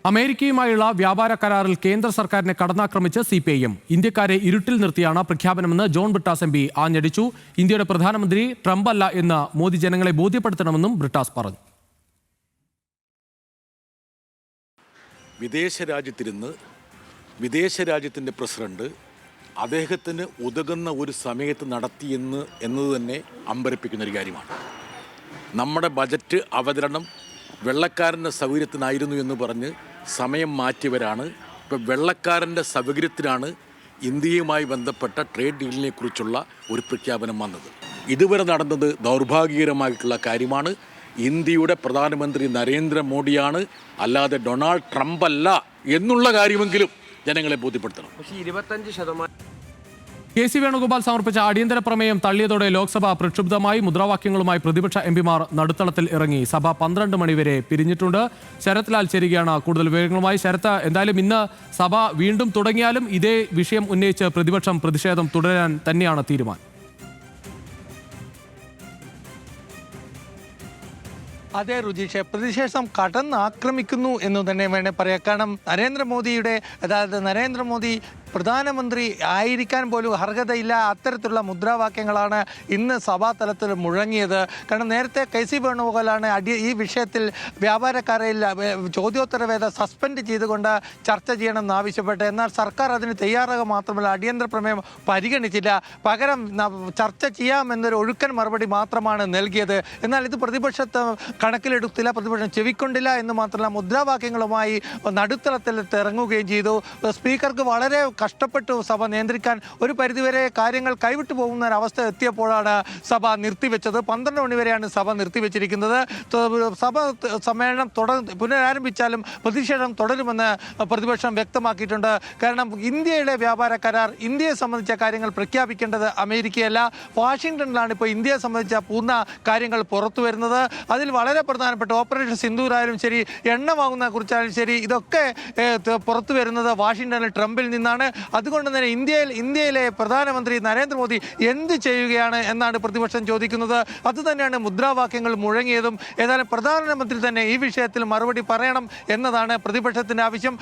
അമേരിക്കയുമായുള്ള വ്യാപാര കരാറിൽ കേന്ദ്ര സർക്കാരിനെ കടന്നാക്രമിച്ച് CPIM. ഇന്ത്യക്കാരെ ഇരുട്ടിൽ നിർത്തിയാണ് പ്രഖ്യാപനമെന്ന് ജോൺ ബ്രിട്ടാസ് MP ആഞ്ഞടിച്ചു. ഇന്ത്യയുടെ പ്രധാനമന്ത്രി ട്രംപ് അല്ല എന്ന് മോദി ജനങ്ങളെ ബോധ്യപ്പെടുത്തണമെന്നും ബ്രിട്ടാസ് പറഞ്ഞു. വിദേശ രാജ്യത്തിൻ്റെ പ്രസിഡന്റ് അദ്ദേഹത്തിന് ഉതകുന്ന ഒരു സമയത്ത് എന്നത് തന്നെ അമ്പരപ്പിക്കുന്നൊരു കാര്യമാണ്. നമ്മുടെ ബജറ്റ് അവതരണം വെള്ളക്കാരൻ്റെ സൗകര്യത്തിനായിരുന്നു എന്ന് പറഞ്ഞ് സമയം മാറ്റിയവരാണ്. ഇപ്പോൾ വെള്ളക്കാരൻ്റെ സൗകര്യത്തിനാണ് ഇന്ത്യയുമായി ബന്ധപ്പെട്ട ട്രേഡ് ഡീലിനെ കുറിച്ചുള്ള ഒരു പ്രഖ്യാപനം വന്നത്. ഇതുവരെ നടന്നത് ദൗർഭാഗ്യകരമായിട്ടുള്ള കാര്യമാണ്. ഇന്ത്യയുടെ പ്രധാനമന്ത്രി നരേന്ദ്രമോദിയാണ്, അല്ലാതെ ഡൊണാൾഡ് ട്രംപ് അല്ല എന്നുള്ള കാര്യമെങ്കിലും ജനങ്ങളെ ബോധ്യപ്പെടുത്തണം. പക്ഷേ 25% KC വേണുഗോപാൽ സമർപ്പിച്ച അടിയന്തര പ്രമേയം തള്ളിയതോടെ ലോക്സഭ പ്രക്ഷുബ്ധമായി. മുദ്രാവാക്യങ്ങളുമായി പ്രതിപക്ഷ MPമാർ നടുത്തളത്തിൽ ഇറങ്ങി. സഭ 12 മണിവരെ പിരിഞ്ഞിട്ടുണ്ട്. ശരത് ലാൽ ചേരുകയാണ് കൂടുതൽ വിവരങ്ങളുമായി. ശരത്ത്, എന്തായാലും ഇന്ന് സഭ വീണ്ടും തുടങ്ങിയാലും ഇതേ വിഷയം ഉന്നയിച്ച് പ്രതിപക്ഷം പ്രതിഷേധം തുടരാൻ തന്നെയാണ് തീരുമാനം. അതെ രുചീഷെ, പ്രതിഷേധം കടന്നാക്രമിക്കുന്നു എന്ന് തന്നെ വേണേൽ പറയാം. കാരണം നരേന്ദ്രമോദി പ്രധാനമന്ത്രി ആയിരിക്കാൻ പോലും അർഹതയില്ല, അത്തരത്തിലുള്ള മുദ്രാവാക്യങ്ങളാണ് ഇന്ന് സഭാതലത്തിൽ മുഴങ്ങിയത്. കാരണം നേരത്തെ KC വേണുഗോപാലാണ് ഈ വിഷയത്തിൽ വ്യാപാരക്കാരിൽ ചോദ്യോത്തരവേദ സസ്പെൻഡ് ചെയ്തുകൊണ്ട് ചർച്ച ചെയ്യണമെന്ന് ആവശ്യപ്പെട്ടത്. എന്നാൽ സർക്കാർ അതിന് തയ്യാറാകുക മാത്രമല്ല, അടിയന്തര പ്രമേയം പരിഗണിച്ചില്ല. പകരം ചർച്ച ചെയ്യാമെന്നൊരു ഒഴുക്കൻ മറുപടി മാത്രമാണ് നൽകിയത്. എന്നാൽ ഇത് പ്രതിപക്ഷത്ത് കണക്കിലെടുത്തില്ല, പ്രതിപക്ഷം ചെവിക്കൊണ്ടില്ല എന്ന് മാത്രമല്ല, മുദ്രാവാക്യങ്ങളുമായി നടുത്തളത്തിൽ ഇറങ്ങുകയും ചെയ്തു. സ്പീക്കർക്ക് വളരെ കഷ്ടപ്പെട്ടു സഭ നിയന്ത്രിക്കാൻ. ഒരു പരിധിവരെ കാര്യങ്ങൾ കൈവിട്ടു പോകുന്ന ഒരവസ്ഥ എത്തിയപ്പോഴാണ് സഭ നിർത്തിവെച്ചത്. 12 മണിവരെയാണ് സഭ നിർത്തിവെച്ചിരിക്കുന്നത്. സഭ സമ്മേളനം പുനരാരംഭിച്ചാലും പ്രതിഷേധം തുടരുമെന്ന് പ്രതിപക്ഷം വ്യക്തമാക്കിയിട്ടുണ്ട്. കാരണം ഇന്ത്യയുടെ വ്യാപാര കരാർ, ഇന്ത്യയെ സംബന്ധിച്ച കാര്യങ്ങൾ പ്രഖ്യാപിക്കേണ്ടത് അമേരിക്കയല്ല, വാഷിംഗ്ടണിലാണ് ഇപ്പോൾ ഇന്ത്യയെ സംബന്ധിച്ച പൂർണ്ണ കാര്യങ്ങൾ പുറത്തു വരുന്നത്. അതിൽ വളരെ പ്രധാനപ്പെട്ട ഓപ്പറേഷൻ സിന്ദൂരായാലും ശരി, എണ്ണ വാങ്ങുന്ന കുറിച്ചായാലും ശരി, ഇതൊക്കെ പുറത്തു വരുന്നത് വാഷിംഗ്ടണിൽ ട്രംപിൽ നിന്നാണ്. അതുകൊണ്ട് തന്നെ ഇന്ത്യയിലെ പ്രധാനമന്ത്രി നരേന്ദ്രമോദി എന്ത് ചെയ്യുകയാണ് എന്നാണ് പ്രതിപക്ഷം ചോദിക്കുന്നത്. അതുതന്നെയാണ് മുദ്രാവാക്യങ്ങൾ മുഴങ്ങിയതും. ഏതായാലും പ്രധാനമന്ത്രി തന്നെ ഈ വിഷയത്തിൽ മറുപടി പറയണം എന്നതാണ് പ്രതിപക്ഷത്തിൻ്റെ ആവശ്യം.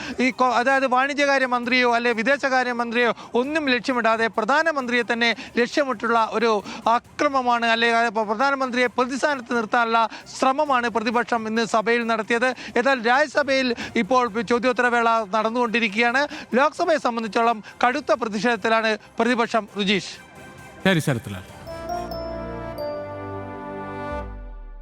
അതായത് വാണിജ്യകാര്യ മന്ത്രിയോ അല്ലെ വിദേശകാര്യമന്ത്രിയോ ഒന്നും ലക്ഷ്യമിടാതെ പ്രധാനമന്ത്രിയെ തന്നെ ലക്ഷ്യമിട്ടുള്ള ഒരു ആക്രമമാണ്, അല്ലെങ്കിൽ പ്രധാനമന്ത്രിയെ പ്രതിസ്ഥാനത്ത് നിർത്താനുള്ള ശ്രമമാണ് പ്രതിപക്ഷം ഇന്ന് സഭയിൽ നടത്തിയത്. ഏതായാലും രാജ്യസഭയിൽ ഇപ്പോൾ ചോദ്യോത്തരവേള നടന്നുകൊണ്ടിരിക്കുകയാണ്. ലോക്സഭയെ സംബന്ധിച്ചോളം കടുത്ത പ്രതിഷേധത്തിലാണ് പ്രതിപക്ഷം. രുചീഷ്. ശരി, ശരത് ലാൽ.